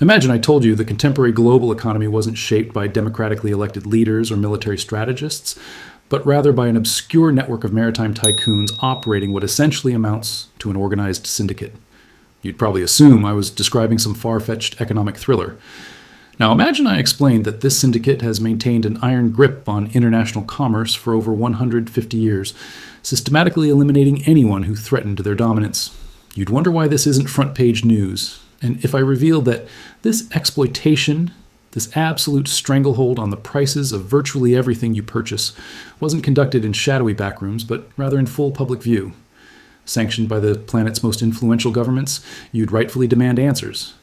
Imagine I told you the contemporary global economy wasn't shaped by democratically elected leaders or military strategists, but rather by an obscure network of maritime tycoons operating what essentially amounts to an organized syndicate. You'd probably assume I was describing some far-fetched economic thriller. Now imagine I explained that this syndicate has maintained an iron grip on international commerce for over 150 years, systematically eliminating anyone who threatened their dominance. You'd wonder why this isn't front-page news. And if I revealed that this exploitation, this absolute stranglehold on the prices of virtually everything you purchase, wasn't conducted in shadowy backrooms, but rather in full public view, sanctioned by the planet's most influential governments, you'd rightfully demand answers.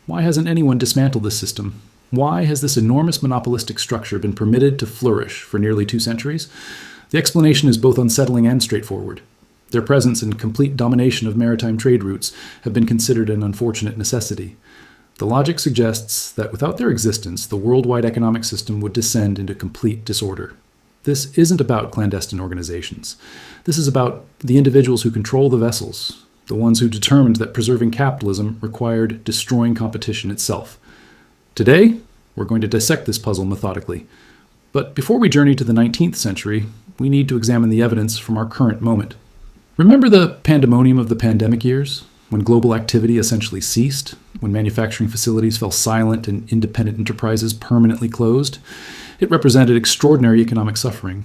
Why hasn't anyone dismantled this system? Why has this enormous monopolistic structure been permitted to flourish for nearly 2 centuries? The explanation is both unsettling and straightforward. Their presence and complete domination of maritime trade routes have been considered an unfortunate necessity. The logic suggests that without their existence, the worldwide economic system would descend into complete disorder. This isn't about clandestine organizations. This is about the individuals who control the vessels, the ones who determined that preserving capitalism required destroying competition itself. Today, we're going to dissect this puzzle methodically. But before we journey to the 19th century, we need to examine the evidence from our current moment. Remember the pandemonium of the pandemic years, when global activity essentially ceased, when manufacturing facilities fell silent and independent enterprises permanently closed? It represented extraordinary economic suffering.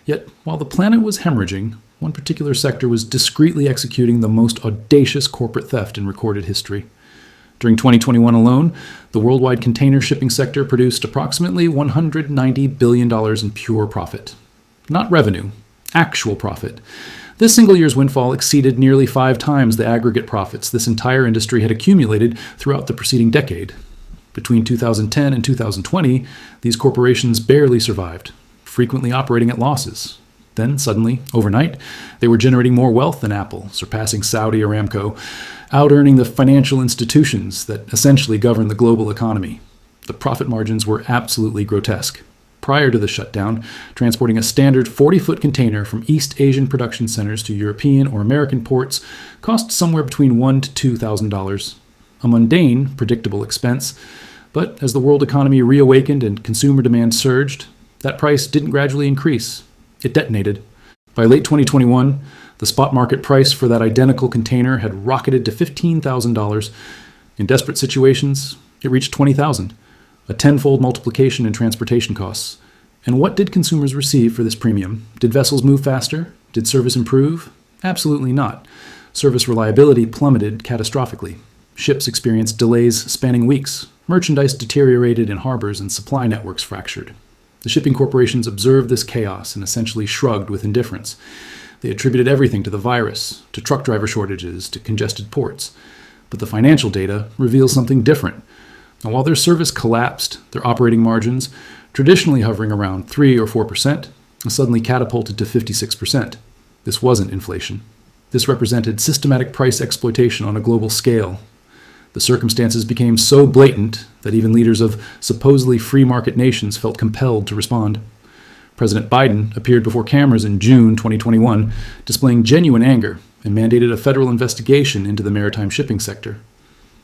Yet, while the planet was hemorrhaging, one particular sector was discreetly executing the most audacious corporate theft in recorded history. During 2021 alone, the worldwide container shipping sector produced approximately $190 billion in pure profit. Not revenue, actual profit. This single year's windfall exceeded nearly 5 times the aggregate profits this entire industry had accumulated throughout the preceding decade. Between 2010 and 2020, these corporations barely survived, frequently operating at losses. Then, suddenly, overnight, they were generating more wealth than Apple, surpassing Saudi Aramco, out-earning the financial institutions that essentially govern the global economy. The profit margins were absolutely grotesque. Prior to the shutdown, transporting a standard 40-foot container from East Asian production centers to European or American ports cost somewhere between $1,000 to $2,000. A mundane, predictable expense, but as the world economy reawakened and consumer demand surged, that price didn't gradually increase. It detonated. By late 2021, the spot market price for that identical container had rocketed to $15,000. In desperate situations, it reached $20,000. A tenfold multiplication in transportation costs. And what did consumers receive for this premium? Did vessels move faster? Did service improve? Absolutely not. Service reliability plummeted catastrophically. Ships experienced delays spanning weeks. Merchandise deteriorated in harbors and supply networks fractured. The shipping corporations observed this chaos and essentially shrugged with indifference. They attributed everything to the virus, to truck driver shortages, to congested ports. But the financial data reveals something different. Now, while their service collapsed, their operating margins, traditionally hovering around 3 or 4%, suddenly catapulted to 56%. This wasn't inflation. This represented systematic price exploitation on a global scale. The circumstances became so blatant that even leaders of supposedly free market nations felt compelled to respond. President Biden appeared before cameras in June 2021, displaying genuine anger, and mandated a federal investigation into the maritime shipping sector.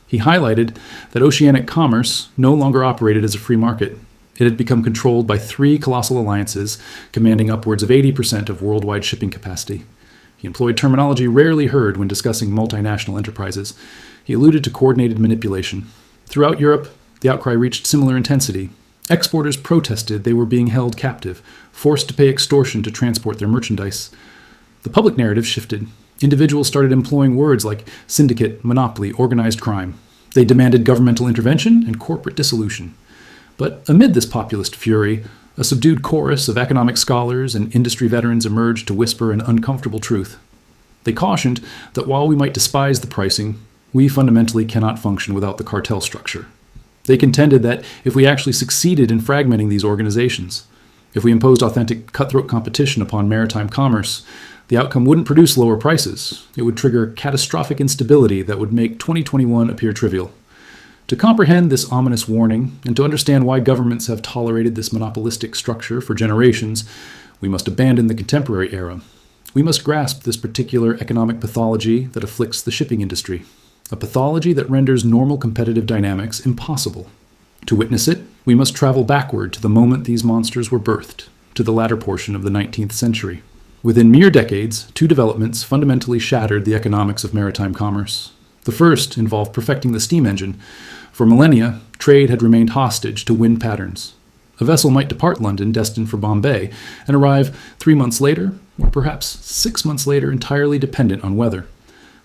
He highlighted that oceanic commerce no longer operated as a free market. It had become controlled by 3 colossal alliances, commanding upwards of 80% of worldwide shipping capacity. He employed terminology rarely heard when discussing multinational enterprises. He alluded to coordinated manipulation. Throughout Europe, the outcry reached similar intensity. Exporters protested they were being held captive, forced to pay extortion to transport their merchandise. The public narrative shifted. Individuals started employing words like syndicate, monopoly, organized crime. They demanded governmental intervention and corporate dissolution. But amid this populist fury, a subdued chorus of economic scholars and industry veterans emerged to whisper an uncomfortable truth. They cautioned that while we might despise the pricing, we fundamentally cannot function without the cartel structure. They contended that if we actually succeeded in fragmenting these organizations, if we imposed authentic cutthroat competition upon maritime commerce, the outcome wouldn't produce lower prices. It would trigger catastrophic instability that would make 2021 appear trivial. To comprehend this ominous warning, and to understand why governments have tolerated this monopolistic structure for generations, we must abandon the contemporary era. We must grasp this particular economic pathology that afflicts the shipping industry. a pathology that renders normal competitive dynamics impossible. To witness it, we must travel backward to the moment these monsters were birthed, to the latter portion of the 19th century. Within mere decades, two developments fundamentally shattered the economics of maritime commerce. The first involved perfecting the steam engine. For millennia, trade had remained hostage to wind patterns. A vessel might depart London destined for Bombay and arrive 3 months later, or perhaps 6 months later, entirely dependent on weather.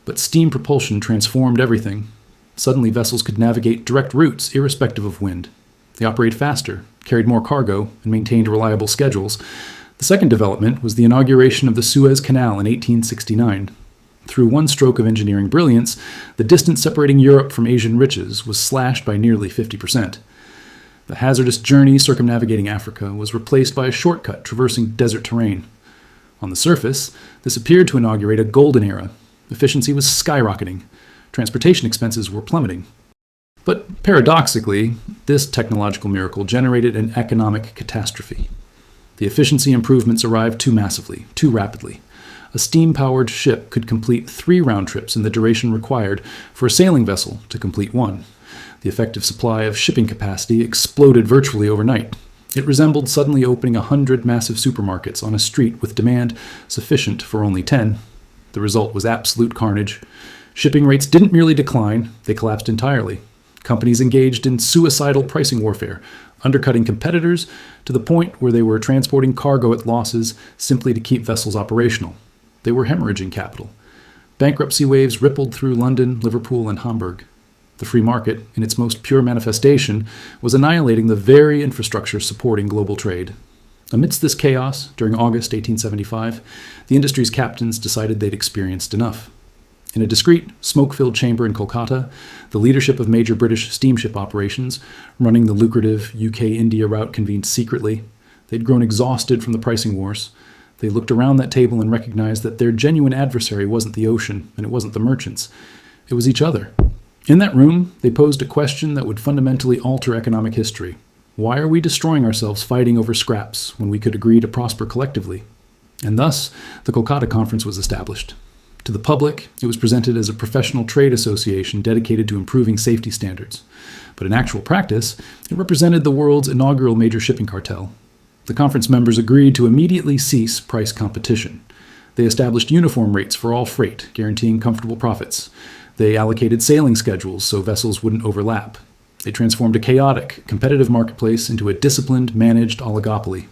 But steam propulsion transformed everything. Suddenly, vessels could navigate direct routes irrespective of wind. They operated faster, carried more cargo, and maintained reliable schedules. The second development was the inauguration of the Suez Canal in 1869. Through one stroke of engineering brilliance, the distance separating Europe from Asian riches was slashed by nearly 50%. The hazardous journey circumnavigating Africa was replaced by a shortcut traversing desert terrain. On the surface, this appeared to inaugurate a golden era. Efficiency was skyrocketing. Transportation expenses were plummeting. But paradoxically, this technological miracle generated an economic catastrophe. The efficiency improvements arrived too massively, too rapidly. A steam-powered ship could complete 3 round trips in the duration required for a sailing vessel to complete 1. The effective supply of shipping capacity exploded virtually overnight. It resembled suddenly opening 100 massive supermarkets on a street with demand sufficient for only 10. The result was absolute carnage. Shipping rates didn't merely decline, they collapsed entirely. Companies engaged in suicidal pricing warfare, undercutting competitors to the point where they were transporting cargo at losses simply to keep vessels operational. They were hemorrhaging capital. Bankruptcy waves rippled through London, Liverpool, and Hamburg. The free market, in its most pure manifestation, was annihilating the very infrastructure supporting global trade. Amidst this chaos, during August 1875, the industry's captains decided they'd experienced enough. In a discreet, smoke-filled chamber in Kolkata, the leadership of major British steamship operations, running the lucrative UK-India route, convened secretly. They'd grown exhausted from the pricing wars. They looked around that table and recognized that their genuine adversary wasn't the ocean, and it wasn't the merchants. It was each other. In that room, they posed a question that would fundamentally alter economic history. Why are we destroying ourselves fighting over scraps when we could agree to prosper collectively? And thus, the Kolkata Conference was established. To the public, it was presented as a professional trade association dedicated to improving safety standards. But in actual practice, it represented the world's inaugural major shipping cartel. The conference members agreed to immediately cease price competition. They established uniform rates for all freight, guaranteeing comfortable profits. They allocated sailing schedules so vessels wouldn't overlap. They transformed a chaotic, competitive marketplace into a disciplined, managed oligopoly.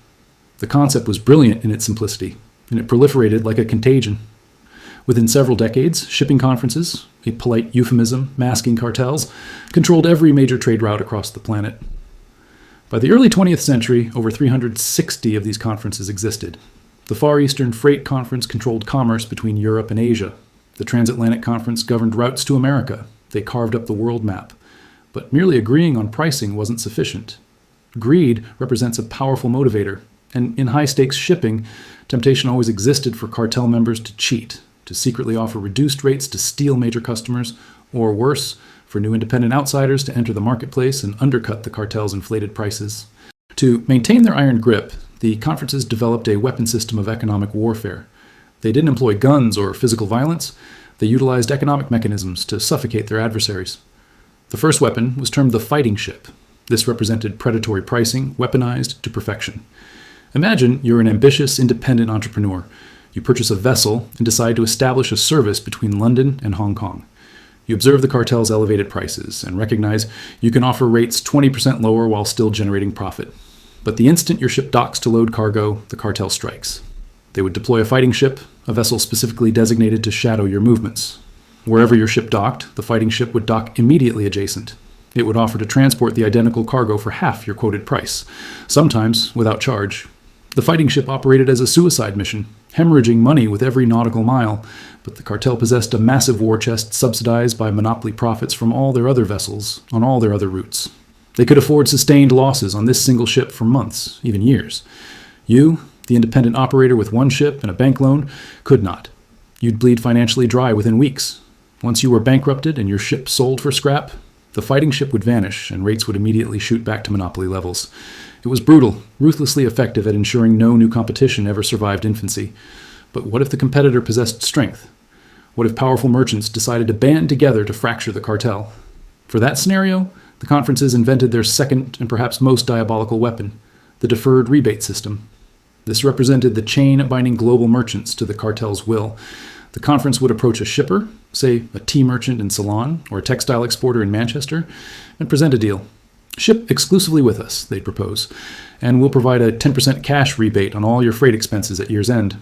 The concept was brilliant in its simplicity, and it proliferated like a contagion. Within several decades, shipping conferences, a polite euphemism masking cartels, controlled every major trade route across the planet. By the early 20th century, over 360 of these conferences existed. The Far Eastern Freight Conference controlled commerce between Europe and Asia. The Transatlantic Conference governed routes to America. They carved up the world map. But merely agreeing on pricing wasn't sufficient. Greed represents a powerful motivator, and in high-stakes shipping, temptation always existed for cartel members to cheat, to secretly offer reduced rates to steal major customers, or worse, for new independent outsiders to enter the marketplace and undercut the cartel's inflated prices. To maintain their iron grip, the conferences developed a weapon system of economic warfare. They didn't employ guns or physical violence. They utilized economic mechanisms to suffocate their adversaries. The first weapon was termed the fighting ship. This represented predatory pricing, weaponized to perfection. Imagine you're an ambitious, independent entrepreneur. You purchase a vessel and decide to establish a service between London and Hong Kong. You observe the cartel's elevated prices and recognize you can offer rates 20% lower while still generating profit. But the instant your ship docks to load cargo, the cartel strikes. They would deploy a fighting ship, a vessel specifically designated to shadow your movements. Wherever your ship docked, the fighting ship would dock immediately adjacent. It would offer to transport the identical cargo for half your quoted price, sometimes without charge. The fighting ship operated as a suicide mission, hemorrhaging money with every nautical mile, but the cartel possessed a massive war chest subsidized by monopoly profits from all their other vessels on all their other routes. They could afford sustained losses on this single ship for months, even years. You, the independent operator with one ship and a bank loan, could not. You'd bleed financially dry within weeks. Once you were bankrupted and your ship sold for scrap, the fighting ship would vanish and rates would immediately shoot back to monopoly levels. It was brutal, ruthlessly effective at ensuring no new competition ever survived infancy. But what if the competitor possessed strength? What if powerful merchants decided to band together to fracture the cartel? For that scenario, the conferences invented their second and perhaps most diabolical weapon, the deferred rebate system. This represented the chain binding global merchants to the cartel's will. The conference would approach a shipper, say a tea merchant in Ceylon or a textile exporter in Manchester, and present a deal. Ship exclusively with us, they'd propose, and we'll provide a 10% cash rebate on all your freight expenses at year's end.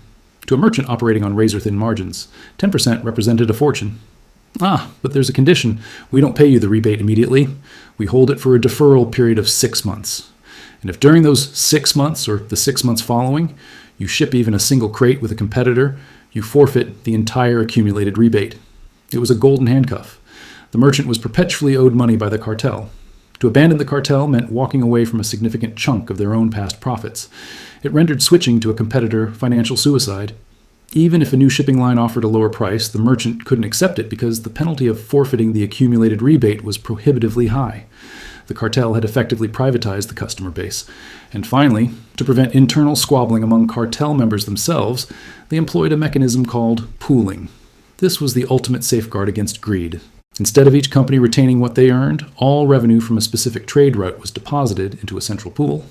To a merchant operating on razor-thin margins, 10% represented a fortune. But there's a condition. We don't pay you the rebate immediately. We hold it for a deferral period of 6 months. And if during those 6 months or the 6 months following, you ship even a single crate with a competitor, you forfeit the entire accumulated rebate. It was a golden handcuff. The merchant was perpetually owed money by the cartel. To abandon the cartel meant walking away from a significant chunk of their own past profits. It rendered switching to a competitor financial suicide. Even if a new shipping line offered a lower price, the merchant couldn't accept it because the penalty of forfeiting the accumulated rebate was prohibitively high. The cartel had effectively privatized the customer base. And finally, to prevent internal squabbling among cartel members themselves, they employed a mechanism called pooling. This was the ultimate safeguard against greed. Instead of each company retaining what they earned, all revenue from a specific trade route was deposited into a central pool.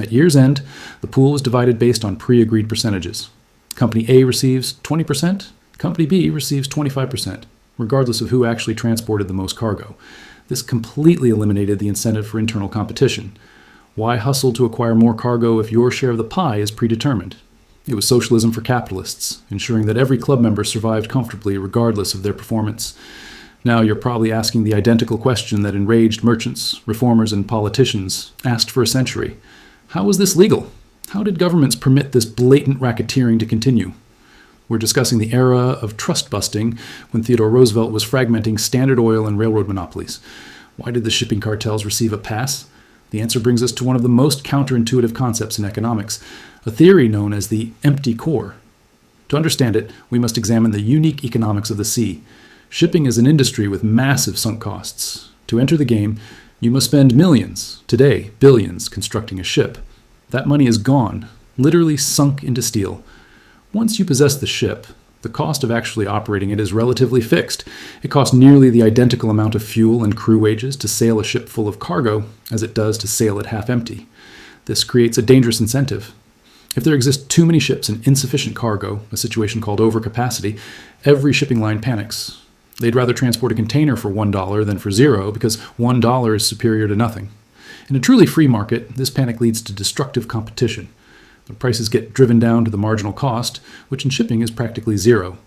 At year's end, the pool was divided based on pre-agreed percentages. Company A receives 20%, Company B receives 25%, regardless of who actually transported the most cargo. This completely eliminated the incentive for internal competition. Why hustle to acquire more cargo if your share of the pie is predetermined? It was socialism for capitalists, ensuring that every club member survived comfortably regardless of their performance. Now you're probably asking the identical question that enraged merchants, reformers, and politicians asked for a century. How was this legal? How did governments permit this blatant racketeering to continue? We're discussing the era of trust busting when Theodore Roosevelt was fragmenting Standard Oil and railroad monopolies. Why did the shipping cartels receive a pass? The answer brings us to one of the most counterintuitive concepts in economics, a theory known as the empty core. To understand it, we must examine the unique economics of the sea. Shipping is an industry with massive sunk costs. To enter the game, you must spend millions, today billions, constructing a ship. That money is gone, literally sunk into steel. Once you possess the ship, the cost of actually operating it is relatively fixed. It costs nearly the identical amount of fuel and crew wages to sail a ship full of cargo as it does to sail it half empty. This creates a dangerous incentive. If there exist too many ships and insufficient cargo, a situation called overcapacity, every shipping line panics. They'd rather transport a container for $1 than for $0 because $1 is superior to nothing. In a truly free market, this panic leads to destructive competition. The prices get driven down to the marginal cost, which in shipping is practically zero.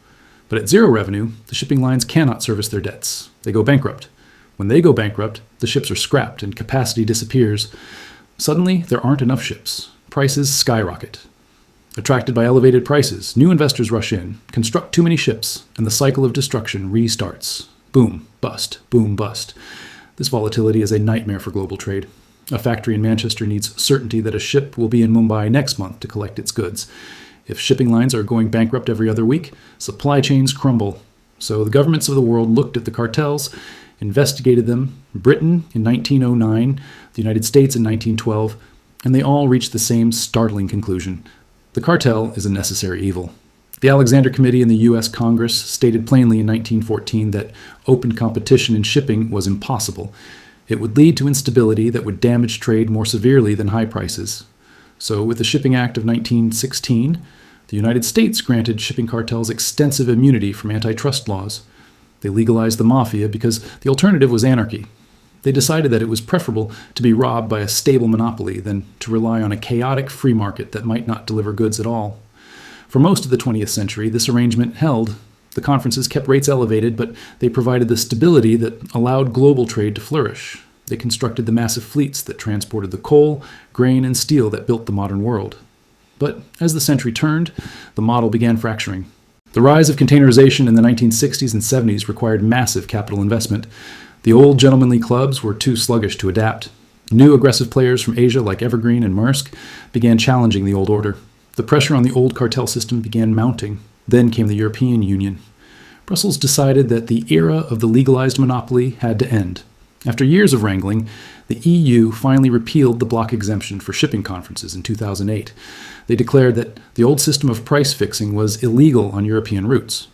But at zero revenue, the shipping lines cannot service their debts. They go bankrupt. When they go bankrupt, the ships are scrapped and capacity disappears. Suddenly, there aren't enough ships. Prices skyrocket. Attracted by elevated prices, new investors rush in, construct too many ships, and the cycle of destruction restarts. Boom, bust, boom, bust. This volatility is a nightmare for global trade. A factory in Manchester needs certainty that a ship will be in Mumbai next month to collect its goods. If shipping lines are going bankrupt every other week, supply chains crumble. So the governments of the world looked at the cartels, investigated them, Britain in 1909, the United States in 1912, and they all reached the same startling conclusion. The cartel is a necessary evil. The Alexander Committee in the U.S. Congress stated plainly in 1914 that open competition in shipping was impossible. It would lead to instability that would damage trade more severely than high prices. So, with the Shipping Act of 1916, the United States granted shipping cartels extensive immunity from antitrust laws. They legalized the Mafia because the alternative was anarchy. They decided that it was preferable to be robbed by a stable monopoly than to rely on a chaotic free market that might not deliver goods at all. For most of the 20th century, this arrangement held. The conferences kept rates elevated, but they provided the stability that allowed global trade to flourish. They constructed the massive fleets that transported the coal, grain, and steel that built the modern world. But as the century turned, the model began fracturing. The rise of containerization in the 1960s and 70s required massive capital investment. The old gentlemanly clubs were too sluggish to adapt. New aggressive players from Asia like Evergreen and Maersk began challenging the old order. The pressure on the old cartel system began mounting. Then came the European Union. Brussels decided that the era of the legalized monopoly had to end. After years of wrangling, the EU finally repealed the block exemption for shipping conferences in 2008. They declared that the old system of price fixing was illegal on European routes.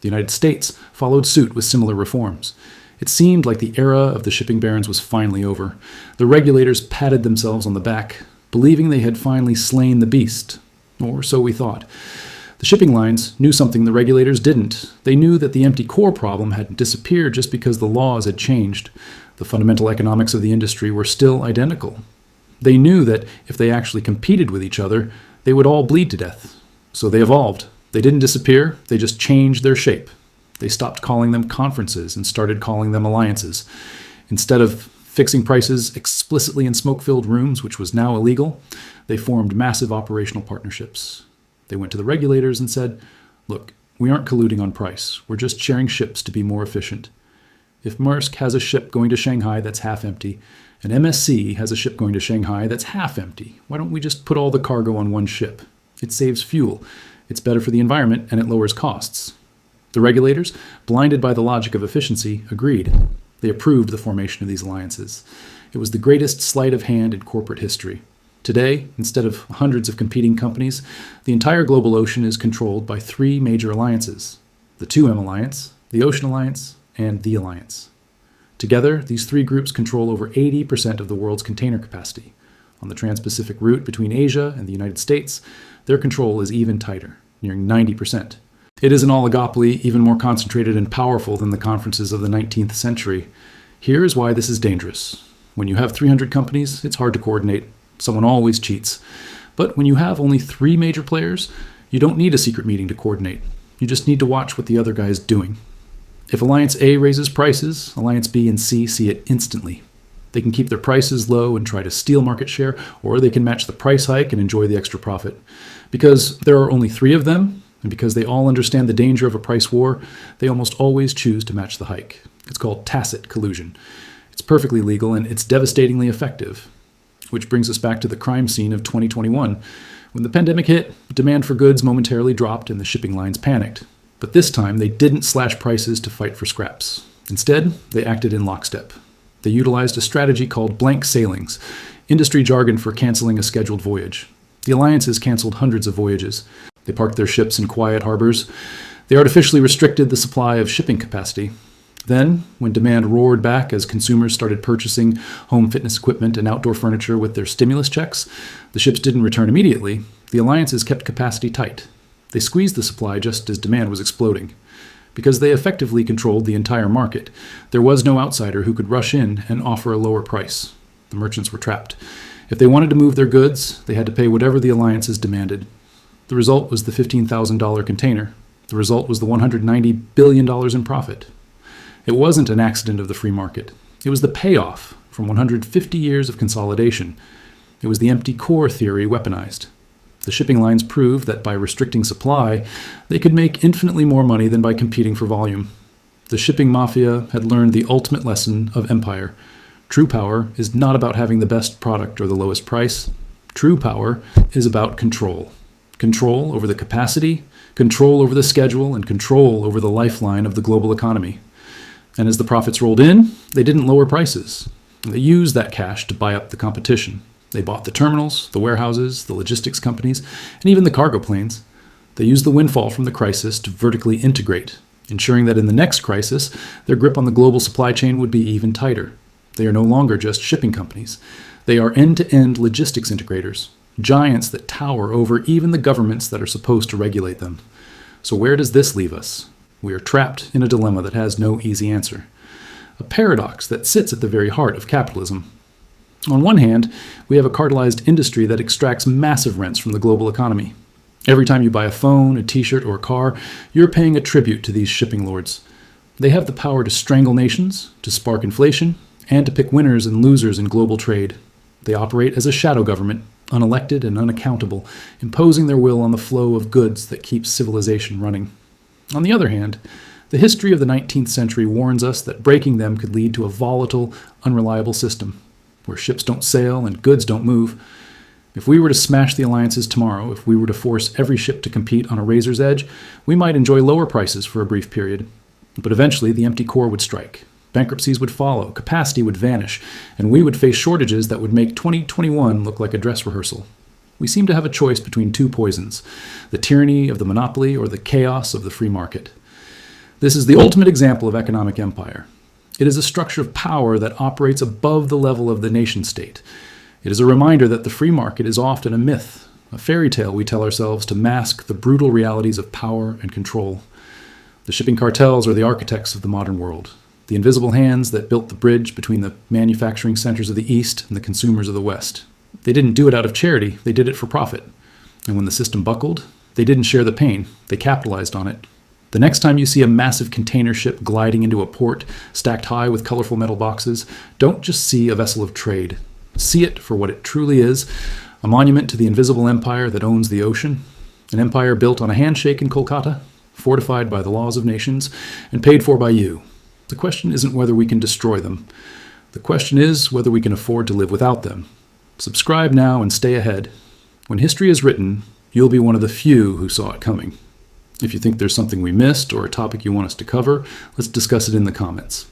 The United States followed suit with similar reforms. It seemed like the era of the shipping barons was finally over. The regulators patted themselves on the back, believing they had finally slain the beast. Or so we thought. The shipping lines knew something the regulators didn't. They knew that the empty core problem hadn't disappeared just because the laws had changed. The fundamental economics of the industry were still identical. They knew that if they actually competed with each other, they would all bleed to death. So they evolved. They didn't disappear, they just changed their shape. They stopped calling them conferences and started calling them alliances. Instead of fixing prices explicitly in smoke-filled rooms, which was now illegal, they formed massive operational partnerships. They went to the regulators and said, look, we aren't colluding on price. We're just sharing ships to be more efficient. If Maersk has a ship going to Shanghai that's half empty, and MSC has a ship going to Shanghai that's half empty, why don't we just put all the cargo on one ship? It saves fuel, it's better for the environment, and it lowers costs. The regulators, blinded by the logic of efficiency, agreed. They approved the formation of these alliances. It was the greatest sleight of hand in corporate history. Today, instead of hundreds of competing companies, the entire global ocean is controlled by three major alliances: the 2M Alliance, the Ocean Alliance, and the Alliance. Together, these three groups control over 80% of the world's container capacity. On the Trans-Pacific route between Asia and the United States, their control is even tighter, nearing 90%. It is an oligopoly even more concentrated and powerful than the conferences of the 19th century. Here is why this is dangerous. When you have 300 companies, it's hard to coordinate. Someone always cheats. But when you have only 3 major players, you don't need a secret meeting to coordinate. You just need to watch what the other guy is doing. If Alliance A raises prices, Alliance B and C see it instantly. They can keep their prices low and try to steal market share, or they can match the price hike and enjoy the extra profit. Because there are only 3 of them, and because they all understand the danger of a price war, they almost always choose to match the hike. It's called tacit collusion. It's perfectly legal and it's devastatingly effective. Which brings us back to the crime scene of 2021. When the pandemic hit, demand for goods momentarily dropped and the shipping lines panicked. But this time, they didn't slash prices to fight for scraps. Instead, they acted in lockstep. They utilized a strategy called blank sailings, industry jargon for canceling a scheduled voyage. The alliances canceled hundreds of voyages. They parked their ships in quiet harbors. They artificially restricted the supply of shipping capacity. Then, when demand roared back as consumers started purchasing home fitness equipment and outdoor furniture with their stimulus checks, the ships didn't return immediately. The alliances kept capacity tight. They squeezed the supply just as demand was exploding. Because they effectively controlled the entire market, there was no outsider who could rush in and offer a lower price. The merchants were trapped. If they wanted to move their goods, they had to pay whatever the alliances demanded. The result was the $15,000 container. The result was the $190 billion in profit. It wasn't an accident of the free market. It was the payoff from 150 years of consolidation. It was the empty core theory weaponized. The shipping lines proved that by restricting supply, they could make infinitely more money than by competing for volume. The shipping mafia had learned the ultimate lesson of empire. True power is not about having the best product or the lowest price. True power is about control. Control over the capacity, control over the schedule, and control over the lifeline of the global economy. And as the profits rolled in, they didn't lower prices. They used that cash to buy up the competition. They bought the terminals, the warehouses, the logistics companies, and even the cargo planes. They used the windfall from the crisis to vertically integrate, ensuring that in the next crisis, their grip on the global supply chain would be even tighter. They are no longer just shipping companies. They are end-to-end logistics integrators, giants that tower over even the governments that are supposed to regulate them. So where does this leave us? We are trapped in a dilemma that has no easy answer. A paradox that sits at the very heart of capitalism. On one hand, we have a cartelized industry that extracts massive rents from the global economy. Every time you buy a phone, a t-shirt, or a car, you're paying a tribute to these shipping lords. They have the power to strangle nations, to spark inflation, and to pick winners and losers in global trade. They operate as a shadow government, unelected and unaccountable, imposing their will on the flow of goods that keeps civilization running. On the other hand, the history of the 19th century warns us that breaking them could lead to a volatile, unreliable system, where ships don't sail and goods don't move. If we were to smash the alliances tomorrow, if we were to force every ship to compete on a razor's edge, we might enjoy lower prices for a brief period. But eventually, the empty core would strike. Bankruptcies would follow, capacity would vanish, and we would face shortages that would make 2021 look like a dress rehearsal. We seem to have a choice between two poisons, the tyranny of the monopoly or the chaos of the free market. This is the ultimate example of economic empire. It is a structure of power that operates above the level of the nation-state. It is a reminder that the free market is often a myth, a fairy tale we tell ourselves to mask the brutal realities of power and control. The shipping cartels are the architects of the modern world, the invisible hands that built the bridge between the manufacturing centers of the East and the consumers of the West. They didn't do it out of charity, they did it for profit. And when the system buckled, they didn't share the pain, they capitalized on it. The next time you see a massive container ship gliding into a port stacked high with colorful metal boxes, don't just see a vessel of trade. See it for what it truly is, a monument to the invisible empire that owns the ocean, an empire built on a handshake in Kolkata, fortified by the laws of nations, and paid for by you. The question isn't whether we can destroy them. The question is whether we can afford to live without them. Subscribe now and stay ahead. When history is written, you'll be one of the few who saw it coming. If you think there's something we missed or a topic you want us to cover, let's discuss it in the comments.